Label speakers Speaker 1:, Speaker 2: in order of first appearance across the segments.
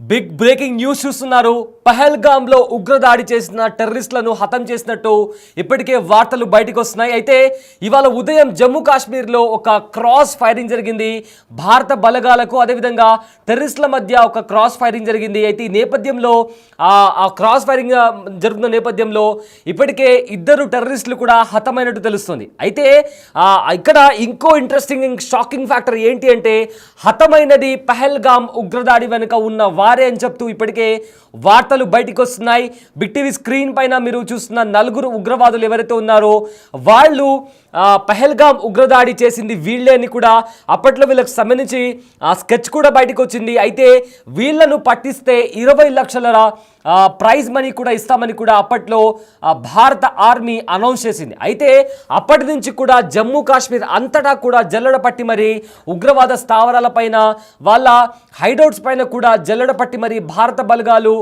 Speaker 1: Big breaking news చూస్తున్నారు. పహల్గామ్లో ఉగ్రదాడి చేసిన టెర్రరిస్టులను హతం చేసినట్టు ఇప్పటికే వార్తలు బయటకు వస్తున్నాయి. అయితే ఇవాళ ఉదయం జమ్మూ కాశ్మీర్లో ఒక క్రాస్ ఫైరింగ్ జరిగింది. భారత బలగాలకు అదేవిధంగా టెర్రరిస్టుల మధ్య ఒక క్రాస్ ఫైరింగ్ జరిగింది. అయితే ఈ నేపథ్యంలో ఆ క్రాస్ ఫైరింగ్ జరుగుతున్న నేపథ్యంలో ఇప్పటికే ఇద్దరు టెర్రరిస్టులు కూడా హతమైనట్టు తెలుస్తుంది. అయితే ఇక్కడ ఇంకో ఇంట్రెస్టింగ్ షాకింగ్ ఫ్యాక్టర్ ఏంటి అంటే హతమైనది పహల్గామ్ ఉగ్రదాడి వెనుక ఉన్న వారే అని చెప్తూ ఇప్పటికే వార్తలు బయటికి వస్తున్నాయి. బిగ్ టీవీ స్క్రీన్ పైన మీరు చూస్తున్న నలుగురు ఉగ్రవాదులు ఎవరైతే ఉన్నారో వాళ్ళు పహల్గామ్ ఉగ్రదాడి చేసింది వీళ్ళే అని కూడా అప్పట్లో వీళ్ళకి సంబంధించి స్కెచ్ కూడా బయటకు వచ్చింది. అయితే వీళ్ళను పట్టిస్తే 20 లక్షల ప్రైజ్ మనీ కూడా ఇస్తామని కూడా అప్పట్లో భారత ఆర్మీ అనౌన్స్ చేసింది. అయితే అప్పటి నుంచి కూడా జమ్మూ కాశ్మీర్ అంతటా కూడా జల్లెడ పట్టి మరి ఉగ్రవాద స్థావరాల పైన వాళ్ళ హైడౌట్స్ పైన కూడా జల్లెడ పట్టి మరి భారత బలగాలు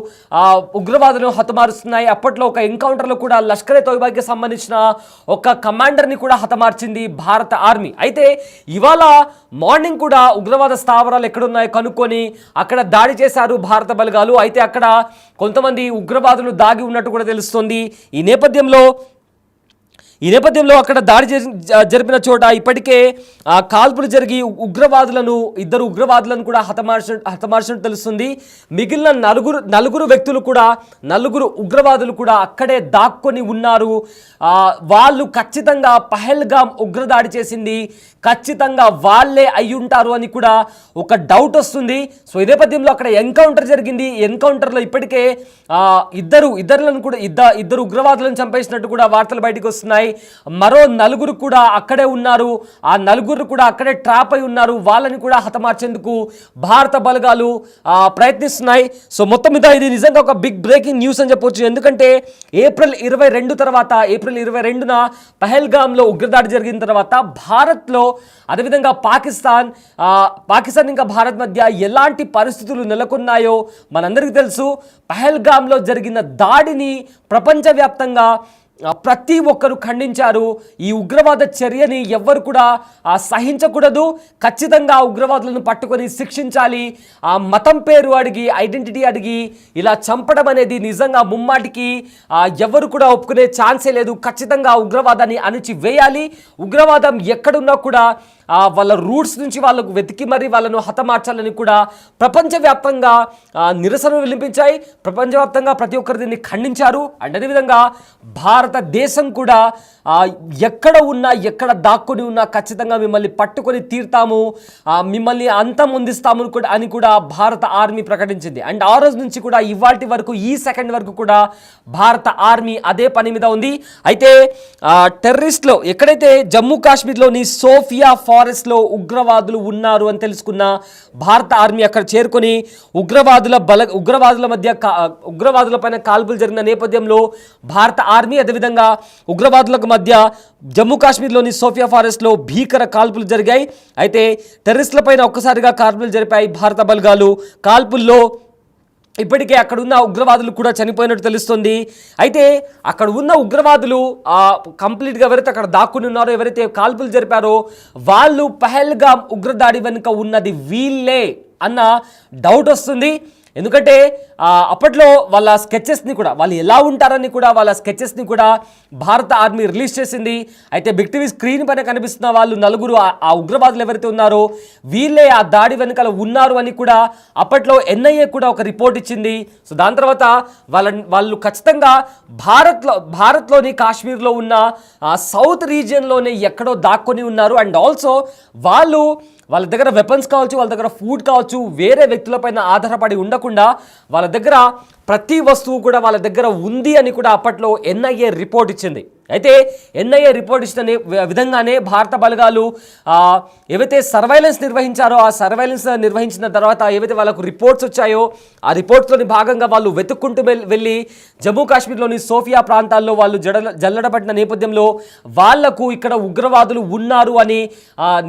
Speaker 1: ఉగ్రవాదులను హతమారుస్తున్నాయి. అప్పట్లో ఒక ఎన్కౌంటర్లో కూడా లష్కరే తోయిబాకి సంబంధించిన ఒక కమాండర్ని కూడా హతమార్చింది భారత ఆర్మీ. అయితే ఇవాళ మార్నింగ్ కూడా ఉగ్రవాద స్థావరాలు ఎక్కడున్నాయో కనుక్కొని అక్కడ దాడి చేశారు భారత బలగాలు. అయితే అక్కడ కొంతమంది ఉగ్రవాదులు దాగి ఉన్నట్టు కూడా తెలుస్తోంది. ఈ నేపథ్యంలో అక్కడ దాడి జరిపిన చోట ఇప్పటికే కాల్పులు జరిగి ఇద్దరు ఉగ్రవాదులను కూడా హతమార్చినట్టు తెలుస్తుంది. మిగిలిన నలుగురు వ్యక్తులు కూడా నలుగురు ఉగ్రవాదులు కూడా అక్కడే దాక్కొని ఉన్నారు. వాళ్ళు ఖచ్చితంగా పహల్గామ్ ఉగ్రదాడి చేసింది ఖచ్చితంగా వాళ్ళే అయ్యుంటారు అని కూడా ఒక డౌట్ వస్తుంది. సో ఈ నేపథ్యంలో అక్కడ ఎన్కౌంటర్ జరిగింది. ఎన్కౌంటర్లో ఇప్పటికే ఇద్దరు ఉగ్రవాదులను చంపేసినట్టు కూడా వార్తలు బయటకు వస్తున్నాయి. మరో నలుగురు కూడా అక్కడే ఉన్నారు. ఆ నలుగురు కూడా అక్కడే ట్రాప్ అయి ఉన్నారు. వాళ్ళని కూడా హతమార్చేందుకు భారత బలగాలు ప్రయత్నిస్తున్నాయి. సో మొత్తం మీద ఇది నిజంగా ఒక బిగ్ బ్రేకింగ్ న్యూస్ అని చెప్పొచ్చు. ఎందుకంటే ఏప్రిల్ 22న పహల్గామ్లో ఉగ్రదాడి జరిగిన తర్వాత భారత్లో అదేవిధంగా పాకిస్తాన్ ఇంకా భారత్ మధ్య ఎలాంటి పరిస్థితులు నెలకొన్నాయో మనందరికీ తెలుసు. పహల్గామ్లో జరిగిన దాడిని ప్రపంచవ్యాప్తంగా ప్రతి ఒక్కరు ఖండించారు. ఈ ఉగ్రవాద చర్యని ఎవ్వరు కూడా సహించకూడదు. ఖచ్చితంగా ఉగ్రవాదులను పట్టుకొని శిక్షించాలి. ఆ మతం పేరు అడిగి ఐడెంటిటీ అడిగి ఇలా చంపడం అనేది నిజంగా ముమ్మాటికి ఎవరు కూడా ఒప్పుకునే ఛాన్సే లేదు. ఖచ్చితంగా ఉగ్రవాదాన్ని అణిచివేయాలి. ఉగ్రవాదం ఎక్కడున్నా కూడా వాళ్ళ రూట్స్ నుంచి వాళ్ళకు వెతికి మరి వాళ్ళను హతమార్చాలని కూడా ప్రపంచవ్యాప్తంగా నిరసనలు వినిపించాయి. ప్రపంచవ్యాప్తంగా ప్రతి ఒక్కరు దీన్ని ఖండించారు. అండ్ అదేవిధంగా భారతదేశం కూడా ఎక్కడ దాక్కుని ఉన్నా ఖచ్చితంగా మిమ్మల్ని పట్టుకొని తీర్తాము, మిమ్మల్ని అంతమొందిస్తాము అని కూడా భారత ఆర్మీ ప్రకటించింది. అండ్ ఆ రోజు నుంచి కూడా ఇవాల్టి వరకు ఈ సెకండ్ వరకు కూడా భారత ఆర్మీ అదే పని మీద ఉంది. అయితే టెర్రరిస్ట్లో ఎక్కడైతే జమ్మూ కాశ్మీర్లోని సోఫియా ఫారెస్ట్లో ఉగ్రవాదులు ఉన్నారు అని తెలుసుకున్న భారత ఆర్మీ అక్కడ చేరుకొని ఉగ్రవాదుల పైన కాల్పులు జరిగిన నేపథ్యంలో భారత ఆర్మీ అదేవిధంగా ఉగ్రవాదులకు మధ్య జమ్మూ కాశ్మీర్లోని సోఫియా ఫారెస్ట్లో భీకర కాల్పులు జరిగాయి. అయితే టెర్రరిస్టుల పైన ఒక్కసారిగా కాల్పులు జరిపాయి భారత బలగాలు. కాల్పుల్లో ఇప్పటికే అక్కడ ఉన్న ఉగ్రవాదులు కూడా చనిపోయినట్టు తెలుస్తుంది. అయితే అక్కడ ఉన్న ఉగ్రవాదులు కంప్లీట్గా ఎవరైతే అక్కడ దాక్కుని ఉన్నారో, ఎవరైతే కాల్పులు జరిపారో వాళ్ళు పహల్గామ్ ఉగ్రదాడి వెనుక ఉన్నది వీళ్ళే అన్న డౌట్ వస్తుంది. ఎందుకంటే అప్పట్లో వాళ్ళ స్కెచెస్ని కూడా వాళ్ళు ఎలా ఉంటారని కూడా వాళ్ళ స్కెచెస్ని కూడా భారత ఆర్మీ రిలీజ్ చేసింది. అయితే బిగ్ టీవీ స్క్రీన్ పైన కనిపిస్తున్న వాళ్ళు నలుగురు ఆ ఉగ్రవాదులు ఎవరైతే ఉన్నారో వీళ్ళే ఆ దాడి వెనకాల ఉన్నారు అని కూడా అప్పట్లో ఎన్ఐఏ కూడా ఒక రిపోర్ట్ ఇచ్చింది. సో దాని తర్వాత వాళ్ళు ఖచ్చితంగా భారత్లోని కాశ్మీర్లో ఉన్న సౌత్ రీజియన్లోనే ఎక్కడో దాక్కొని ఉన్నారు. అండ్ ఆల్సో వాళ్ళ దగ్గర వెపన్స్ కావచ్చు, వాళ్ళ దగ్గర ఫుడ్ కావచ్చు, వేరే వ్యక్తులపైన ఆధారపడి ఉండకుండా వాళ్ళ దగ్గర ప్రతి వస్తువు కూడా వాళ్ళ దగ్గర ఉంది అని కూడా అప్పట్లో ఎన్ఐఏ రిపోర్ట్ ఇచ్చింది. అయితే ఎన్ఐఏ రిపోర్ట్ ఇచ్చిన విధంగానే భారత బలగాలు ఏవైతే సర్వైలెన్స్ నిర్వహించారో ఆ సర్వైలెన్స్ నిర్వహించిన తర్వాత ఏవైతే వాళ్ళకు రిపోర్ట్స్ వచ్చాయో ఆ రిపోర్ట్స్లోని భాగంగా వాళ్ళు వెతుక్కుంటూ వెళ్ళి జమ్మూ కాశ్మీర్లోని సోఫియా ప్రాంతాల్లో వాళ్ళు జల్లడబడిన నేపథ్యంలో వాళ్లకు ఇక్కడ ఉగ్రవాదులు ఉన్నారు అని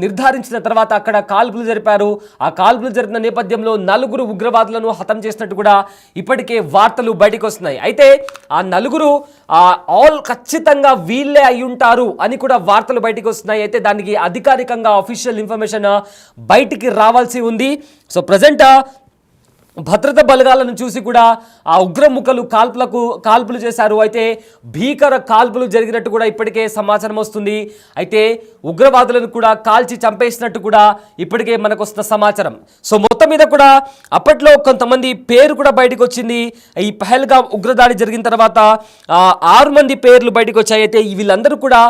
Speaker 1: నిర్ధారించిన తర్వాత అక్కడ కాల్పులు జరిపారు. ఆ కాల్పులు జరిపిన నేపథ్యంలో నలుగురు ఉగ్రవాదులను హతం చేసినట్టు కూడా ఇప్పటికే వార్తలు బయటకు వస్తున్నాయి. అయితే ఆ నలుగురు ఖచ్చితంగా వీళ్ళే అయ్యుంటారు అని కూడా వార్తలు బయటకు వస్తున్నాయి. అయితే దానికి అధికారికంగా అఫీషియల్ ఇన్ఫర్మేషన్ బయటికి రావాల్సి ఉంది. సో ప్రజెంట్ భద్రతా బలగాలను చూసి కూడా ఆ ఉగ్రముఖలు కాల్పులు చేశారు. అయితే భీకర కాల్పులు జరిగినట్టు కూడా ఇప్పటికే సమాచారం వస్తుంది. అయితే ఉగ్రవాదులను కూడా కాల్చి చంపేసినట్టు కూడా ఇప్పటికే మనకు వస్తున్న సమాచారం. సో మొత్తం మీద కూడా అప్పట్లో కొంతమంది పేరు కూడా బయటకు వచ్చింది. ఈ పహల్గామ్ ఉగ్రదాడి జరిగిన తర్వాత 6 మంది పేర్లు బయటకు వచ్చాయి. అయితే వీళ్ళందరూ కూడా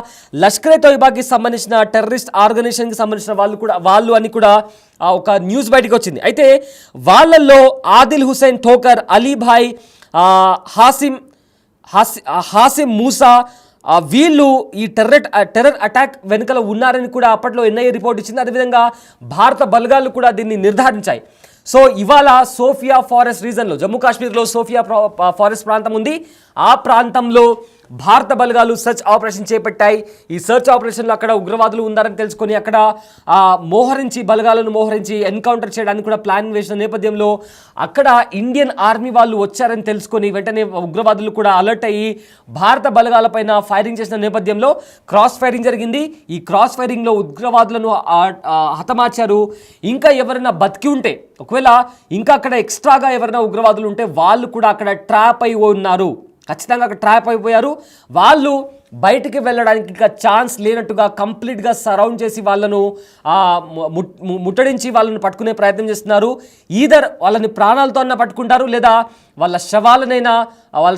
Speaker 1: లష్కరే తోయిబాకి సంబంధించిన టెర్రరిస్ట్ ఆర్గనైజేషన్కి సంబంధించిన వాళ్ళు అని కూడా ఒక న్యూస్ బయటకు వచ్చింది. అయితే వాళ్ళల్లో ఆదిల్ హుసేన్ ఠోకర్, అలీభాయ్, హాసిం మూసా వీళ్ళు ఈ టెర్రర్ అటాక్ వెనుకల ఉన్నారని కూడా అప్పట్లో ఎన్ఐఏ రిపోర్ట్ ఇచ్చింది. అదేవిధంగా భారత బలగాలు కూడా దీన్ని నిర్ధారించాయి. సో ఇవాళ సోఫియా ఫారెస్ట్ రీజన్లో, జమ్మూ కాశ్మీర్లో సోఫియా ఫారెస్ట్ ప్రాంతం ఉంది. ఆ ప్రాంతంలో భారత బలగాలు సెర్చ్ ఆపరేషన్ చేపట్టాయి. ఈ సెర్చ్ ఆపరేషన్లో అక్కడ ఉగ్రవాదులు ఉన్నారని తెలుసుకొని అక్కడ బలగాలను మోహరించి ఎన్కౌంటర్ చేయడానికి కూడా ప్లాన్ వేసిన నేపథ్యంలో అక్కడ ఇండియన్ ఆర్మీ వాళ్ళు వచ్చారని తెలుసుకొని వెంటనే ఉగ్రవాదులు కూడా అలర్ట్ అయ్యి భారత బలగాలపైన ఫైరింగ్ చేసిన నేపథ్యంలో క్రాస్ ఫైరింగ్ జరిగింది. ఈ క్రాస్ ఫైరింగ్లో ఉగ్రవాదులను హతమార్చారు. ఇంకా ఎవరైనా బతికి ఉంటే, ఒకవేళ ఇంకా అక్కడ ఎక్స్ట్రాగా ఎవరైనా ఉగ్రవాదులు ఉంటే వాళ్ళు కూడా అక్కడ ట్రాప్ అయి ఉన్నారు. ఖచ్చితంగా అక్కడ ట్రాప్ అయిపోయారు. వాళ్ళు బయటికి వెళ్ళడానికి ఇంకా ఛాన్స్ లేనట్టుగా కంప్లీట్గా సరౌండ్ చేసి వాళ్ళను ముట్టడించి వాళ్ళని పట్టుకునే ప్రయత్నం చేస్తున్నారు. ఈధర్ వాళ్ళని ప్రాణాలతో అన్న పట్టుకుంటారు, లేదా వాళ్ళ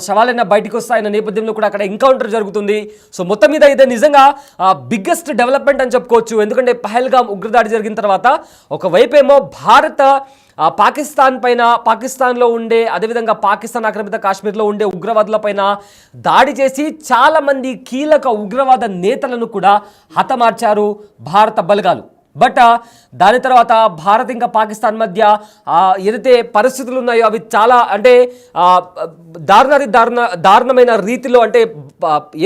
Speaker 1: శవాలైనా బయటకు వస్తాయన్న నేపథ్యంలో కూడా అక్కడ ఎన్కౌంటర్ జరుగుతుంది. సో మొత్తం మీద ఇదే నిజంగా బిగ్గెస్ట్ డెవలప్మెంట్ అని చెప్పుకోవచ్చు. ఎందుకంటే పహల్గామ్ ఉగ్రదాడి జరిగిన తర్వాత ఒకవైపేమో పాకిస్తాన్లో ఉండే, అదేవిధంగా పాకిస్తాన్ ఆక్రమిత కాశ్మీర్లో ఉండే ఉగ్రవాదుల పైన దాడి చేసి చాలామంది కీలక ఉగ్రవాద నేతలను కూడా హతమార్చారు భారత బలగాలు. బట్ దాని తర్వాత భారత్ ఇంకా పాకిస్తాన్ మధ్య ఏదైతే పరిస్థితులు ఉన్నాయో అవి చాలా అంటే దారుణమైన రీతిలో, అంటే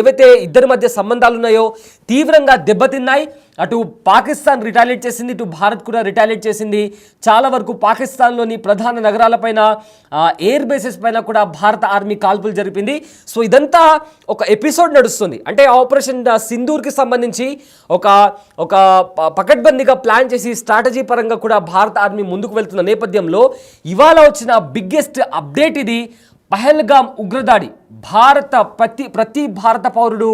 Speaker 1: ఏవైతే ఇద్దరి మధ్య సంబంధాలు ఉన్నాయో తీవ్రంగా దెబ్బతిన్నాయి. అటు పాకిస్తాన్ రిటాలియేట్ చేసింది, ఇటు భారత్ కూడా రిటాలియేట్ చేసింది. చాలా వరకు పాకిస్తాన్లోని ప్రధాన నగరాలపైన, ఎయిర్ బేసెస్ పైన కూడా భారత ఆర్మీ కాల్పులు జరిపింది. సో ఇదంతా ఒక ఎపిసోడ్ నడుస్తుంది. అంటే ఆపరేషన్ సింధూర్కి సంబంధించి ఒక పకడ్బందీగా ప్లాన్ చేసి స్ట్రాటజీ పరంగా కూడా భారత ఆర్మీ ముందుకు వెళ్తున్న నేపథ్యంలో ఇవాళ వచ్చిన బిగ్గెస్ట్ అప్డేట్ ఇది. పహల్గామ్ ఉగ్రదాడి ప్రతి భారత పౌరుడు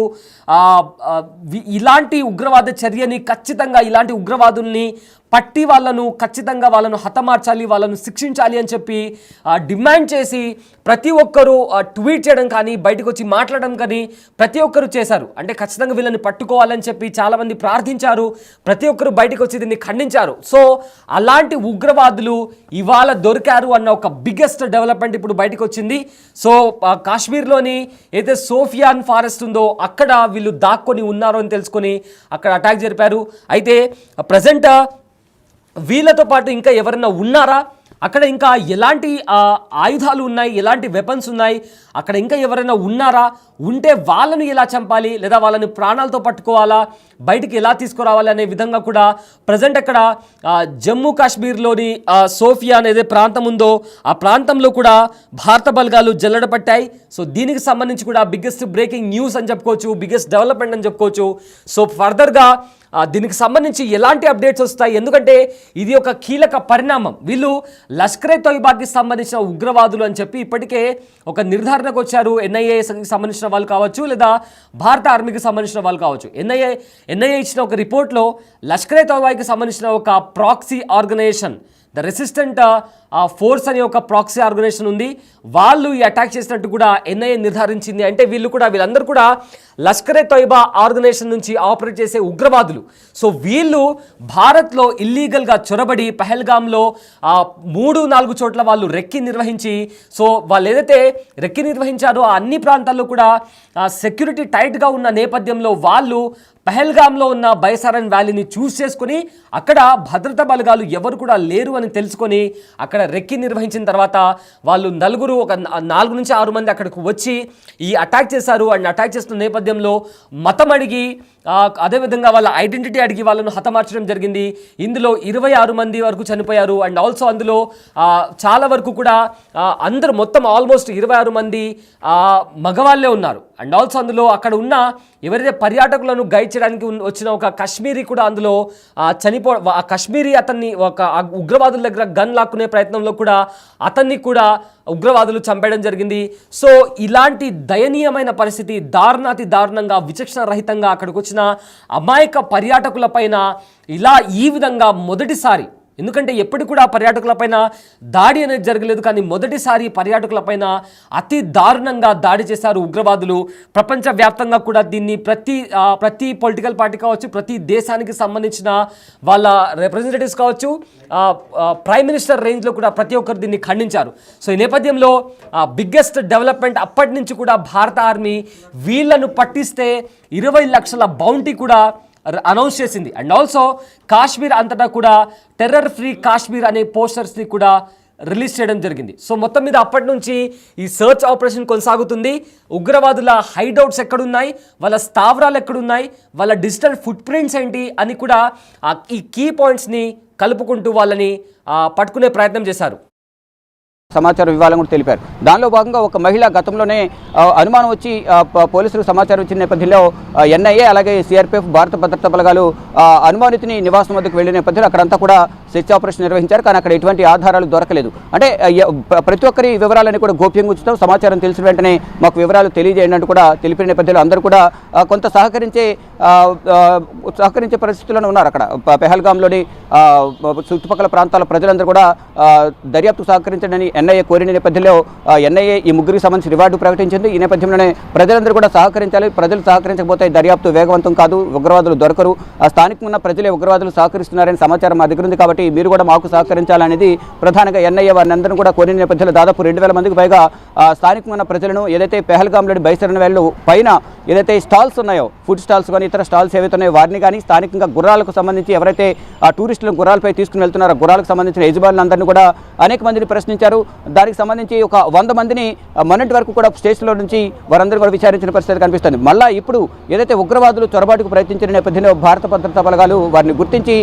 Speaker 1: ఇలాంటి ఉగ్రవాద చర్యని ఖచ్చితంగా, ఇలాంటి ఉగ్రవాదుల్ని పట్టి ఖచ్చితంగా వాళ్ళను హతమార్చాలి, వాళ్ళను శిక్షించాలి అని చెప్పి డిమాండ్ చేసి ప్రతి ఒక్కరూ ట్వీట్ చేయడం కానీ, బయటకు వచ్చి మాట్లాడడం కానీ ప్రతి ఒక్కరు చేశారు. అంటే ఖచ్చితంగా వీళ్ళని పట్టుకోవాలని చెప్పి చాలామంది ప్రార్థించారు. ప్రతి ఒక్కరు బయటకు వచ్చి దీన్ని ఖండించారు. సో అలాంటి ఉగ్రవాదులు ఇవాళ దొరికారు అన్న ఒక బిగ్గెస్ట్ డెవలప్మెంట్ ఇప్పుడు బయటకు వచ్చింది. సో కాశ్మీర్లోని ఏదైతే సోఫియాన్ ఫారెస్ట్ ఉందో అక్కడ వీళ్ళు దాక్కొని ఉన్నారు అని తెలుసుకొని అక్కడ అటాక్ జరిపారు. అయితే ప్రజెంట్ వీళ్ళతో పాటు ఇంకా ఎవరైనా ఉన్నారా, అక్కడ ఇంకా ఎలాంటి ఆయుధాలు ఉన్నాయి, ఎలాంటి వెపన్స్ ఉన్నాయి, అక్కడ ఇంకా ఎవరైనా ఉన్నారా, ఉంటే వాళ్ళని ఎలా చంపాలి, లేదా వాళ్ళని ప్రాణాలతో పట్టుకోవాలా, బయటికి ఎలా తీసుకురావాలి అనే విధంగా కూడా ప్రజెంట్ అక్కడ జమ్మూ కాశ్మీర్లోని సోఫియా అనేది ప్రాంతం ఉందో ఆ ప్రాంతంలో కూడా భారత బలగాలు జల్లెడ పట్టాయి. సో దీనికి సంబంధించి కూడా బిగ్గెస్ట్ బ్రేకింగ్ న్యూస్ అని చెప్పుకోవచ్చు, బిగ్గెస్ట్ డెవలప్మెంట్ అని చెప్పుకోవచ్చు. సో ఫర్దర్గా దీనికి సంబంధించి ఎలాంటి అప్డేట్స్ వస్తాయి, ఎందుకంటే ఇది ఒక కీలక పరిణామం. వీళ్ళు లష్కరే తోయిబాకి సంబంధించిన ఉగ్రవాదులు అని చెప్పి ఇప్పటికే ఒక నిర్ధారణకు వచ్చారు. ఎన్ఐఏకి సంబంధించిన వాళ్ళు కావచ్చు, లేదా భారత ఆర్మీకి సంబంధించిన వాళ్ళు కావచ్చు. ఎన్ఐఏ ఇచ్చిన ఒక రిపోర్ట్లో లష్కరే తోయిబాకి సంబంధించిన ఒక proxy organisation, the resistant force అనే ఒక ప్రాక్సీ ఆర్గనైజేషన్ ఉంది, వాళ్ళు ఈ అటాక్ చేసినట్టు కూడా ఎన్ఐఏ నిర్ధారించింది. అంటే వీళ్ళందరూ కూడా లష్కరే తోయిబా ఆర్గనైజేషన్ నుంచి ఆపరేట్ చేసే ఉగ్రవాదులు. సో వీళ్ళు భారత్లో ఇల్లీగల్గా చొరబడి పహల్గామ్లో 3-4 చోట్ల వాళ్ళు రెక్కి నిర్వహించి, సో వాళ్ళు ఏదైతే రెక్కి నిర్వహించారో ఆ అన్ని ప్రాంతాల్లో కూడా సెక్యూరిటీ టైట్గా ఉన్న నేపథ్యంలో వాళ్ళు పహల్గామ్లో ఉన్న బైసారన్ వ్యాలీని చూస్ చేసుకుని అక్కడ భద్రతా బలగాలు ఎవరు కూడా లేరు అని తెలుసుకొని అక్కడ రెక్కి నిర్వహించిన తర్వాత వాళ్ళు ఒక 4 నుంచి 6 మంది అక్కడికి వచ్చి ఈ అటాక్ చేశారు. అండ్ అటాక్ చేస్తున్న నేపథ్యంలో మతం అడిగి, అదేవిధంగా వాళ్ళ ఐడెంటిటీ అడిగి వాళ్ళను హతమార్చడం జరిగింది. ఇందులో 26 మంది వరకు చనిపోయారు. అండ్ ఆల్సో అందులో చాలా వరకు కూడా అందరూ మొత్తం ఆల్మోస్ట్ 26 మంది మగవాళ్ళే ఉన్నారు. అండ్ ఆల్సో అందులో అక్కడ ఉన్న ఎవరైతే పర్యాటకులను గైడ్ చేయడానికి వచ్చిన ఒక కశ్మీరీ కూడా అందులో కశ్మీరీ అతన్ని ఒక ఉగ్రవాదుల దగ్గర గన్ లాక్కునే ప్రయత్నం ప్రయత్నంలో కూడా అతన్ని కూడా ఉగ్రవాదులు చంపేయడం జరిగింది. సో ఇలాంటి దయనీయమైన పరిస్థితి, దారుణాతి దారుణంగా విచక్షణ రహితంగా అక్కడికి వచ్చిన అమాయక పర్యాటకులపైన ఇలా ఈ విధంగా మొదటిసారి, ఎందుకంటే ఎప్పుడు కూడా పర్యాటకులపైన దాడి అనేది జరగలేదు, కానీ మొదటిసారి పర్యాటకులపైన అతి దారుణంగా దాడి చేశారు ఉగ్రవాదులు. ప్రపంచవ్యాప్తంగా కూడా దీన్ని ప్రతి పొలిటికల్ పార్టీ కావచ్చు, ప్రతి దేశానికి సంబంధించిన వాళ్ళ రిప్రజెంటేటివ్స్ కావచ్చు, ప్రైమ్ మినిస్టర్ రేంజ్లో కూడా ప్రతి ఒక్కరు దీన్ని ఖండించారు. సో ఈ నేపథ్యంలో బిగ్గెస్ట్ డెవలప్మెంట్ అప్పటి నుంచి కూడా భారత ఆర్మీ వీళ్లను పట్టిస్తే 20 లక్షల బౌంటీ కూడా అనౌన్స్ చేసింది. అండ్ ఆల్సో కాశ్మీర్ అంతటా కూడా టెర్రర్ ఫ్రీ కాశ్మీర్ అనే పోస్టర్స్ని కూడా రిలీజ్ చేయడం జరిగింది. సో మొత్తం మీద అప్పటి నుంచి ఈ సర్చ్ ఆపరేషన్ కొనసాగుతుంది. ఉగ్రవాదుల హైడౌట్స్ ఎక్కడున్నాయి, వాళ్ళ స్థావరాలు ఎక్కడున్నాయి, వాళ్ళ డిజిటల్ ఫుట్ ప్రింట్స్ ఏంటి అని కూడా ఈ కీ పాయింట్స్ని కలుపుకుంటూ వాళ్ళని పట్టుకునే ప్రయత్నం చేశారు.
Speaker 2: సమాచారం ఇవ్వాలని కూడా తెలిపారు. దానిలో భాగంగా ఒక మహిళ గతంలోనే అనుమానం వచ్చి పోలీసులకు సమాచారం ఇచ్చిన నేపథ్యంలో ఎన్ఐఏ అలాగే సిఆర్పిఎఫ్ భారత భద్రతా బలగాలు అనుమానితుని నివాసం వద్దకు వెళ్లిన నేపథ్యంలో అక్కడంతా కూడా సెర్చ్ ఆపరేషన్ నిర్వహించారు. కానీ అక్కడ ఎటువంటి ఆధారాలు దొరకలేదు. అంటే ప్రతి ఒక్కరి వివరాలని కూడా గోప్యంగా ఉంచుతాం, సమాచారం తెలిసిన వెంటనే మాకు వివరాలు తెలియజేయండి అంటూ కూడా తెలిపిన నేపథ్యంలో అందరూ కూడా కొంత సహకరించే పరిస్థితుల్లో ఉన్నారు. అక్కడ పెహల్గాంలోని చుట్టుపక్కల ప్రాంతాల ప్రజలందరూ కూడా దర్యాప్తు సహకరించండి ఎన్ఐఏ కోరిన నేపథ్యంలో ఎన్ఐఏ ఈ ముగ్గురికి సంబంధించి రివార్డు ప్రకటించింది. ఈ నేపథ్యంలోనే ప్రజలందరూ కూడా సహకరించాలి. ప్రజలు సహకరించకపోతే దర్యాప్తు వేగవంతం కాదు, ఉగ్రవాదులు దొరకరు. స్థానికంగా ఉన్న ప్రజలే ఉగ్రవాదులు సహకరిస్తున్నారని సమాచారం మా దగ్గర ఉంది, కాబట్టి మీరు కూడా మాకు సహకరించాలనేది ప్రధానంగా ఎన్ఐఏ వారిని అందరూ కూడా కోరిన నేపథ్యంలో దాదాపు 2000 మందికి పైగా స్థానికంగా ఉన్న ప్రజలను ఏదైతే పెహల్గాంలోని బైసరణ వేళ్ళు పైన ఏదైతే స్టాల్స్ ఉన్నాయో, ఫుడ్ స్టాల్స్ కానీ ఇతర స్టాల్స్ ఏవైతే ఉన్నాయో వారిని కానీ స్థానికంగా గుర్రాలకు సంబంధించి ఎవరైతే టూరిస్టులను గుర్రాలపై తీసుకుని వెళ్తున్నారో గుర్రాలకు సంబంధించిన యజమానులందరినీ కూడా అనేక మందిని ప్రశ్నించారు. దానికి సంబంధించి ఒక 100 మందిని మొన్నటి వరకు కూడా స్టేషన్లో నుంచి వారందరూ కూడా విచారించిన పరిస్థితి కనిపిస్తుంది. మళ్ళీ ఇప్పుడు ఏదైతే ఉగ్రవాదులు చొరబాటుకు ప్రయత్నించిన నేపథ్యంలో భారత భద్రతా బలగాలు వారిని గుర్తించి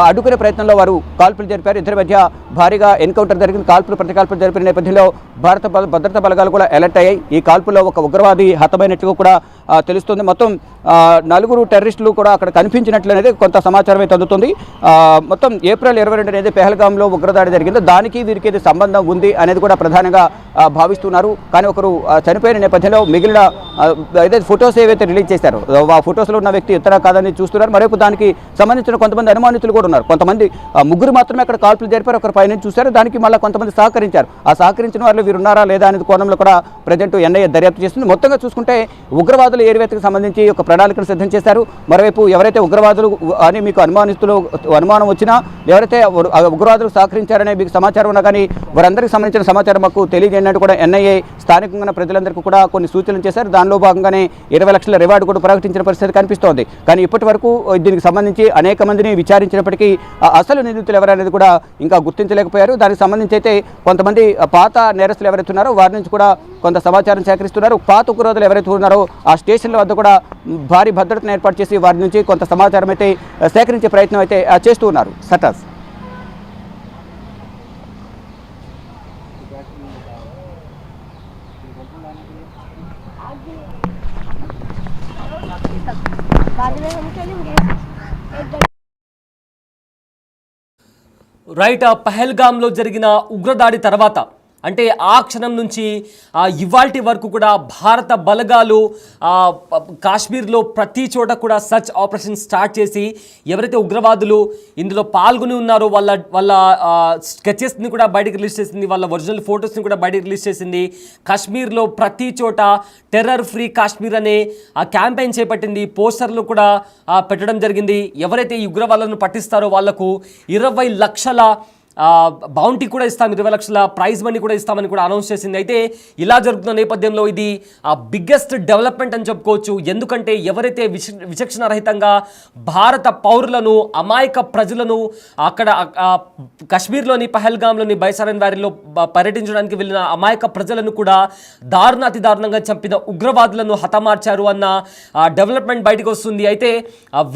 Speaker 2: అడ్డుకునే ప్రయత్నంలో వారు కాల్పులు జరిపారు. ఇద్దరి మధ్య భారీగా ఎన్కౌంటర్ జరిగింది. ప్రతికాల్పులు జరిపిన నేపథ్యంలో భారత భద్రతా బలగాలు కూడా అలర్ట్ అయ్యాయి. ఈ కాల్పుల్లో ఒక ఉగ్రవాది హతమైనట్టుగా కూడా తెలుస్తుంది. మొత్తం 4 టెర్రరిస్టులు కూడా అక్కడ కనిపించినట్లు అనేది కొంత సమాచారం అయితే అందుతుంది. మొత్తం ఏప్రిల్ 22 అనేది పెహల్గాంలో ఉగ్రదాడి జరిగిందో దానికి వీరికి ఏది సంబంధం ఉంది అనేది కూడా ప్రధానంగా భావిస్తున్నారు. కానీ ఒకరు చనిపోయిన నేపథ్యంలో మిగిలిన ఏదైతే ఫొటోస్ ఏవైతే రిలీజ్ చేశారో ఆ ఫొటోస్లో ఉన్న వ్యక్తి ఇతర కాదని చూస్తున్నారు. మరొక దానికి సంబంధించిన కొంతమంది అనుమానితులు కూడా ఉన్నారు. కొంతమంది ముగ్గురు మాత్రమే అక్కడ కాల్పులు జరిపారు, ఒకరు పైన చూశారు. దానికి మళ్ళీ కొంతమంది సహకరించారు. ఆ సహకరించిన వాళ్ళు వీరు ఉన్నారా లేదా అనేది కోణంలో కూడా ప్రజెంట్ ఎన్ఐఏ దర్యాప్తు చేస్తుంది. మొత్తంగా చూసుకుంటే ఉగ్రవాదులు ఏరివేతకు సంబంధించి ఒక ప్రణాళికను సిద్ధం చేశారు. మరోవైపు ఎవరైతే ఉగ్రవాదులు అని మీకు అనుమానం వచ్చినా, ఎవరైతే ఉగ్రవాదులు సహకరించారనే మీకు సమాచారం ఉన్నా కానీ వారందరికీ సంబంధించిన సమాచారం మాకు తెలియజేయనట్టు కూడా ఎన్ఐఏ స్థానికంగా ప్రజలందరికీ కూడా కొన్ని సూచనలు చేశారు. దానిలో భాగంగానే 20 లక్షల రివార్డు కూడా ప్రకటించిన పరిస్థితి కనిపిస్తోంది. కానీ ఇప్పటి వరకు దీనికి సంబంధించి అనేక మందిని విచారించినప్పటికీ అసలు నిందితులు ఎవరనేది కూడా ఇంకా గుర్తించలేకపోయారు. దానికి సంబంధించి అయితే కొంతమంది పాత నేరస్తులు ఎవరైతే ఉన్నారో వారి నుంచి కూడా కొంత సమాచారం సేకరిస్తున్నారు. పాత ఉగ్రవాదులు ఎవరైతే ఉన్నారో ఆ స్టేషన్ల వద్ద కూడా భారీ భద్రతను ఏర్పాటు చేసి వారి నుంచి కొంత సమాచారం అయితే సేకరించే ప్రయత్నం అయితే చేస్తూ ఉన్నారు. సటాస్
Speaker 1: రైట్, పహల్గాంలో జరిగిన ఉగ్రదాడి తర్వాత అంటే ఆ క్షణం నుంచి ఇవాల్టి వరకు కూడా భారత బలగాలు కాశ్మీర్లో ప్రతి చోట కూడా సర్చ్ ఆపరేషన్ స్టార్ట్ చేసి ఎవరైతే ఉగ్రవాదులు ఇందులో పాల్గొని ఉన్నారో వాళ్ళ స్కెచెస్ని కూడా బయటకు రిలీజ్ చేసింది, వాళ్ళ ఒరిజినల్ ఫొటోస్ని కూడా బయటకు రిలీజ్ చేసింది. కాశ్మీర్లో ప్రతి చోట టెర్రర్ ఫ్రీ కాశ్మీర్ అనే క్యాంపెయిన్ చేపట్టింది. పోస్టర్లు కూడా పెట్టడం జరిగింది. ఎవరైతే ఈ ఉగ్రవాదులను పట్టిస్తారో వాళ్లకు 20 లక్షల బౌంటీ కూడా ఇస్తాం, 20 లక్షల ప్రైజ్ మనీ కూడా ఇస్తామని కూడా అనౌన్స్ చేసింది. అయితే ఇలా జరుగుతున్న నేపథ్యంలో ఇది బిగ్గెస్ట్ డెవలప్మెంట్ అని చెప్పుకోవచ్చు. ఎందుకంటే ఎవరైతే విచక్షణ రహితంగా భారత పౌరులను, అమాయక ప్రజలను అక్కడ కాశ్మీర్లోని పహల్గాంలోని బైసారన్ వ్యాలీలో పర్యటించడానికి వెళ్ళిన అమాయక ప్రజలను కూడా దారుణాతి దారుణంగా చంపిన ఉగ్రవాదులను హతమార్చారు అన్న డెవలప్మెంట్ బయటకు వస్తుంది. అయితే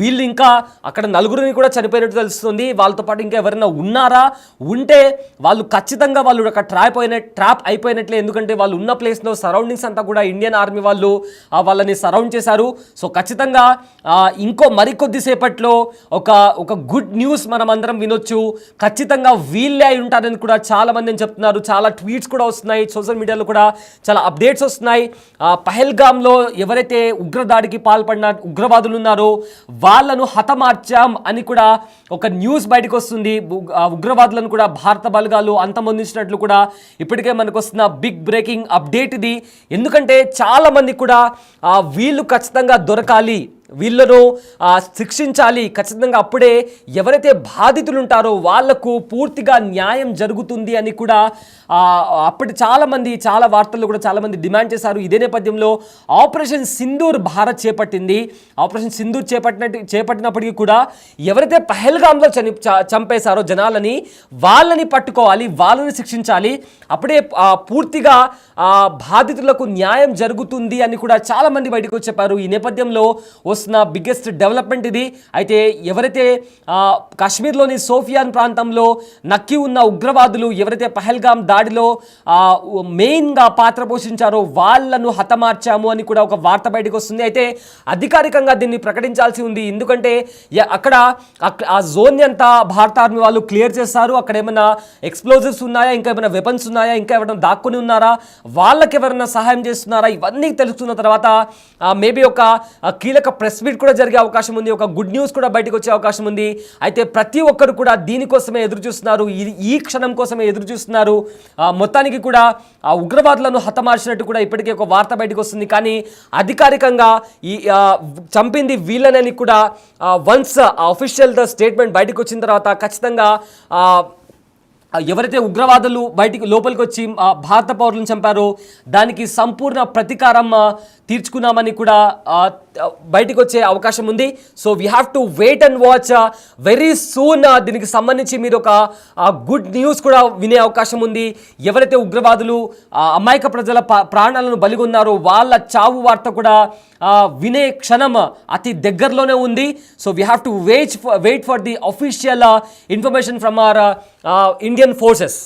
Speaker 1: వీళ్ళు ఇంకా అక్కడ 4 కూడా చనిపోయినట్టు తెలుస్తుంది. వాళ్ళతో పాటు ఇంకా ఎవరైనా ఉన్నారా ఉంటే వాళ్ళు ఖచ్చితంగా వాళ్ళు ఒక ట్రాప్ అయిపోయినట్లే. ఎందుకంటే వాళ్ళు ఉన్న ప్లేస్లో సరౌండింగ్స్ అంతా కూడా ఇండియన్ ఆర్మీ వాళ్ళు వాళ్ళని సరౌండ్ చేశారు. సో ఖచ్చితంగా ఇంకో మరికొద్దిసేపట్లో ఒక గుడ్ న్యూస్ మనం అందరం వినొచ్చు. ఖచ్చితంగా వీళ్ళే అయి ఉంటారని కూడా చాలా మంది చెప్తున్నారు. చాలా ట్వీట్స్ కూడా వస్తున్నాయి, సోషల్ మీడియాలో కూడా చాలా అప్డేట్స్ వస్తున్నాయి. పహల్గామ్లో ఎవరైతే ఉగ్రదాడికి పాల్పడిన ఉగ్రవాదులు ఉన్నారో వాళ్ళను హతమార్చాం అని కూడా ఒక న్యూస్ బయటకు వస్తుంది. ఉగ్రవాదులను కూడా భారత బలగాలు అంతమొందించినట్లు కూడా ఇప్పటికే మనకు వస్తున్న బిగ్ బ్రేకింగ్ అప్డేట్ ఇది. ఎందుకంటే చాలా మంది కూడా వీళ్ళు ఖచ్చితంగా దొరకాలి, వీళ్ళను శిక్షించాలి ఖచ్చితంగా, అప్పుడే ఎవరైతే బాధితులు ఉంటారో వాళ్లకు పూర్తిగా న్యాయం జరుగుతుంది అని కూడా అప్పటి చాలా వార్తల్లో కూడా చాలామంది డిమాండ్ చేశారు. ఇదే నేపథ్యంలో ఆపరేషన్ సింధూర్ భారత్ చేపట్టింది. ఆపరేషన్ సింధూర్ చేపట్టినప్పటికీ కూడా ఎవరైతే పహల్గామ్లో చంపేశారో జనాలని, వాళ్ళని పట్టుకోవాలి, వాళ్ళని శిక్షించాలి, అప్పుడే పూర్తిగా బాధితులకు న్యాయం జరుగుతుంది అని కూడా చాలామంది బయటకు చెప్పారు. ఈ నేపథ్యంలో వస్తున్న బిగ్గెస్ట్ డెవలప్మెంట్ ఇది. అయితే ఎవరైతే కాశ్మీర్లోని సోఫియాన్ ప్రాంతంలో నక్కి ఉన్న ఉగ్రవాదులు ఎవరైతే పహల్గామ్ దాడిలో మెయిన్గా పాత్ర పోషించారో వాళ్ళను హతమార్చాము అని కూడా ఒక వార్త బయటకు వస్తుంది. అయితే అధికారికంగా దీన్ని ప్రకటించాల్సి ఉంది. ఎందుకంటే అక్కడ ఆ జోన్ అంతా భారత ఆర్మీ వాళ్ళు క్లియర్ చేస్తారు. అక్కడ ఏమైనా ఎక్స్ప్లోజివ్స్ ఉన్నాయా, ఇంకా ఏమైనా వెపన్స్ ఉన్నాయా, ఇంకా ఎవరైనా దాక్కుని ఉన్నారా, వాళ్ళకి ఎవరైనా సహాయం చేస్తున్నారా, ఇవన్నీ తెలుస్తున్న తర్వాత మేబీ ఒక కీలక ప్రెస్ మీట్ కూడా జరిగే అవకాశం ఉంది. ఒక గుడ్ న్యూస్ కూడా బయటకు వచ్చే అవకాశం ఉంది. అయితే ప్రతి ఒక్కరు కూడా దీనికోసమే ఎదురు చూస్తున్నారు, ఈ క్షణం కోసమే ఎదురు చూస్తున్నారు. మొత్తానికి కూడా ఆ ఉగ్రవాదులను హతమార్చినట్టు కూడా ఇప్పటికే ఒక వార్త బయటకు వస్తుంది. కానీ అధికారికంగా ఈ చంపింది వీళ్ళనని కూడా వన్స్ అఫీషియల్ స్టేట్మెంట్ బయటకు వచ్చిన తర్వాత ఖచ్చితంగా ఎవరైతే ఉగ్రవాదులు లోపలికి వచ్చి భారత పౌరులను చంపారో దానికి సంపూర్ణ ప్రతీకారం తీర్చుకున్నామని కూడా బయటకు వచ్చే అవకాశం ఉంది. So we have to wait and watch very soon. దీనికి సంబంధించి మీరు ఒక గుడ్ న్యూస్ కూడా వినే అవకాశం ఉంది. ఎవరైతే ఉగ్రవాదులు అమాయక ప్రజల ప్రాణాలను బలిగొన్నారో వాళ్ళ చావు వార్త కూడా వినే క్షణం అతి దగ్గరలోనే ఉంది. So we have to wait for the official information from our Indian forces.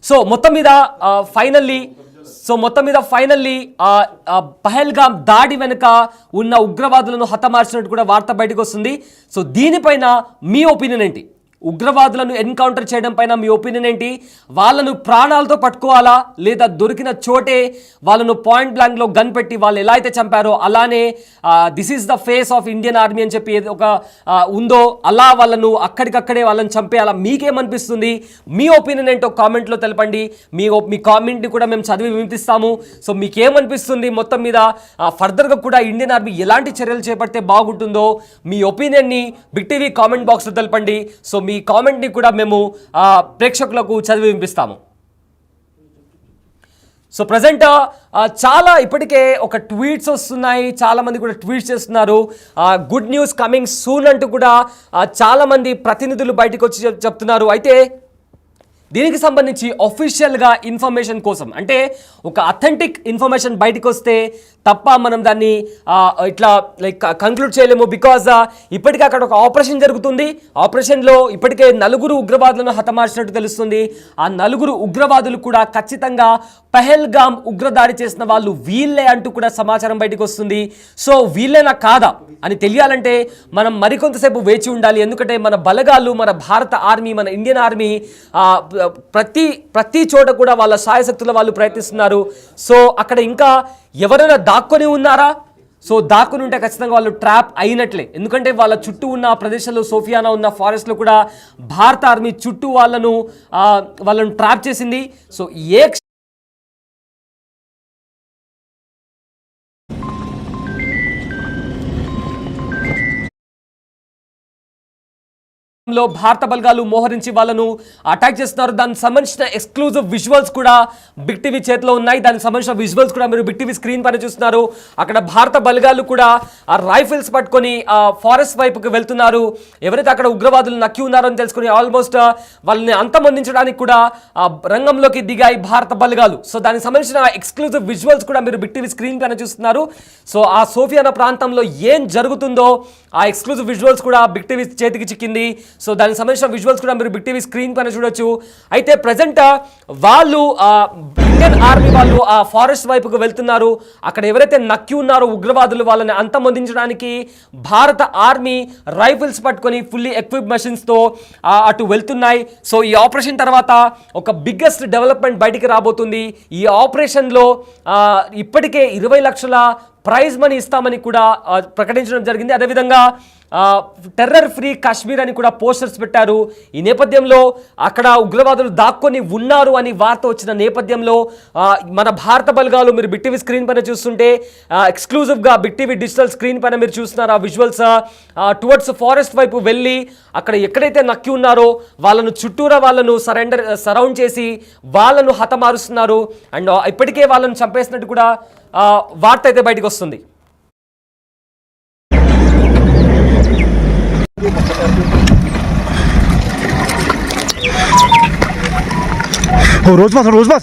Speaker 1: So మొత్తం మీద ఫైనల్లీ పహల్గామ్ దాడి వెనుక ఉన్న ఉగ్రవాదులను హతమార్చినట్టు కూడా వార్త బయటకు వస్తుంది. సో దీనిపైన మీ ఒపీనియన్ ఏంటి? ఉగ్రవాదులను ఎన్కౌంటర్ చేయడం పైన మీ ఒపీనియన్ ఏంటి? వాళ్ళను ప్రాణాలతో పట్టుకోవాలా, లేదా దొరికిన చోటే వాళ్ళను పాయింట్ బ్లాంక్లో గన్ పెట్టి వాళ్ళు ఎలా అయితే చంపారో అలానే this is the face of Indian army అని చెప్పి ఒక ఉందో అలా వాళ్ళను అక్కడికక్కడే వాళ్ళని చంపేయాలా? మీకేమనిపిస్తుంది? మీ ఒపీనియన్ ఏంటో కామెంట్లో తెలపండి. మీ కామెంట్ని కూడా మేము చదివి వినిపిస్తాము. సో మీకేమనిపిస్తుంది? మొత్తం మీద ఫర్దర్గా కూడా ఇండియన్ ఆర్మీ ఎలాంటి చర్యలు చేపడితే బాగుంటుందో మీ ఒపీనియన్ని బిగ్ టీవీ కామెంట్ బాక్స్లో తెలపండి. సో మీ కామెంట్ని కూడా మేము ప్రేక్షకులకు చదివి వినిపిస్తాము. సో ప్రజెంట్ చాలా ఇప్పటికే ఒక ట్వీట్స్ వస్తున్నాయి, చాలామంది కూడా ట్వీట్స్ చేస్తున్నారు. గుడ్ న్యూస్ కమింగ్ సూన్ అంటూ కూడా చాలామంది ప్రతినిధులు బయటకు వచ్చి చెప్తున్నారు. అయితే దీనికి సంబంధించి అఫీషియల్గా ఇన్ఫర్మేషన్ కోసం, అంటే ఒక అథెంటిక్ ఇన్ఫర్మేషన్ బయటకు వస్తే తప్ప మనం దాన్ని ఇట్లా కంక్లూడ్ చేయలేము. బికాజ్ ఇప్పటికే అక్కడ ఒక ఆపరేషన్ జరుగుతుంది. ఆపరేషన్లో ఇప్పటికే 4 ఉగ్రవాదులను హతమార్చినట్టు తెలుస్తుంది. ఆ 4 ఉగ్రవాదులు కూడా ఖచ్చితంగా పహల్గామ్ ఉగ్రదాడి చేసిన వాళ్ళు వీళ్ళే అంటూ కూడా సమాచారం బయటకు వస్తుంది. సో వీళ్ళేనా కాదా అని తెలియాలంటే మనం మరికొంతసేపు వేచి ఉండాలి. ఎందుకంటే మన బలగాలు, మన భారత ఆర్మీ, మన ఇండియన్ ఆర్మీ ప్రతి చోట కూడా వాళ్ళ సాయశక్తుల వాళ్ళు ప్రయత్నిస్తున్నారు. సో అక్కడ ఇంకా ఎవరైనా దాక్కొని ఉన్నారా? సో దాక్కుని ఉంటే ఖచ్చితంగా వాళ్ళు ట్రాప్ అయినట్లే. ఎందుకంటే వాళ్ళ చుట్టూ ఉన్న ప్రదేశంలో, సోఫియానా ఉన్న ఫారెస్ట్లో కూడా భారత ఆర్మీ చుట్టూ వాళ్ళను ట్రాప్ చేసింది. సో ఏ లో భారత బలగాలు మోహరించి వాళ్ళను అటాక్ చేస్తున్నారు. దానికి సంబంధించిన ఎక్స్క్లూజివ్ విజువల్స్ కూడా బిగ్ టీవీ చేతిలో ఉన్నాయి. దానికి సంబంధించిన విజువల్స్ కూడా మీరు బిగ్ టీవీ స్క్రీన్ పైన చూస్తున్నారు. అక్కడ భారత బలగాలు కూడా ఆ రైఫిల్స్ పట్టుకొని ఆ ఫారెస్ట్ వైపుకి వెళ్తున్నారు. ఎవరైతే అక్కడ ఉగ్రవాదులు నక్కి ఉన్నారో అని తెలుసుకుని ఆల్మోస్ట్ వాళ్ళని అంతమొందించడానికి కూడా రంగంలోకి దిగాయి భారత బలగాలు. సో దానికి సంబంధించిన ఎక్స్క్లూజివ్ విజువల్స్ కూడా మీరు బిగ్ టీవీ స్క్రీన్ పైన చూస్తున్నారు. సో ఆ సోఫియానా ప్రాంతంలో ఏం జరుగుతుందో ఆ ఎక్స్క్లూజివ్ విజువల్స్ కూడా బిగ్ టీవీ చేతికి చిక్కింది. సో దానికి సంబంధించిన విజువల్స్ కూడా మీరు బిగ్ టీవీ స్క్రీన్ పైన చూడొచ్చు. అయితే ప్రజెంట్ వాళ్ళు ఇండియన్ ఆర్మీ వాళ్ళు ఆ ఫారెస్ట్ వైపుకు వెళ్తున్నారు. అక్కడ ఎవరైతే నక్కి ఉన్నారో ఉగ్రవాదులు వాళ్ళని అంతమొందించడానికి భారత ఆర్మీ రైఫిల్స్ పట్టుకొని ఫుల్లీ ఎక్విప్ మెషిన్స్తో అటు వెళ్తున్నాయి. సో ఈ ఆపరేషన్ తర్వాత ఒక బిగ్గెస్ట్ డెవలప్మెంట్ బయటికి రాబోతుంది. ఈ ఆపరేషన్లో ఇప్పటికే 20 లక్షల ప్రైజ్ మనీ ఇస్తామని కూడా ప్రకటించడం జరిగింది. అదేవిధంగా టెర్రర్ ఫ్రీ కాశ్మీర్ అని కూడా పోస్టర్స్ పెట్టారు. ఈ నేపథ్యంలో అక్కడ ఉగ్రవాదులు దాక్కొని ఉన్నారు అని వార్త వచ్చిన నేపథ్యంలో మన భారత బలగాలు మీరు బిగ్ టీవీ స్క్రీన్ పైన చూస్తుంటే ఎక్స్క్లూజివ్గా బిగ్ టీవీ డిజిటల్ స్క్రీన్ పైన మీరు చూస్తున్నారు. ఆ విజువల్స్ టువర్డ్స్ ఫారెస్ట్ వైపు వెళ్ళి అక్కడ ఎక్కడైతే నక్కి ఉన్నారో వాళ్ళను చుట్టూరా వాళ్ళను సరౌండ్ చేసి వాళ్ళను హతమారుస్తున్నారు. అండ్ ఇప్పటికే వాళ్ళను చంపేసినట్టు కూడా వార్త అయితే బయటకు వస్తుంది.
Speaker 3: रोज बस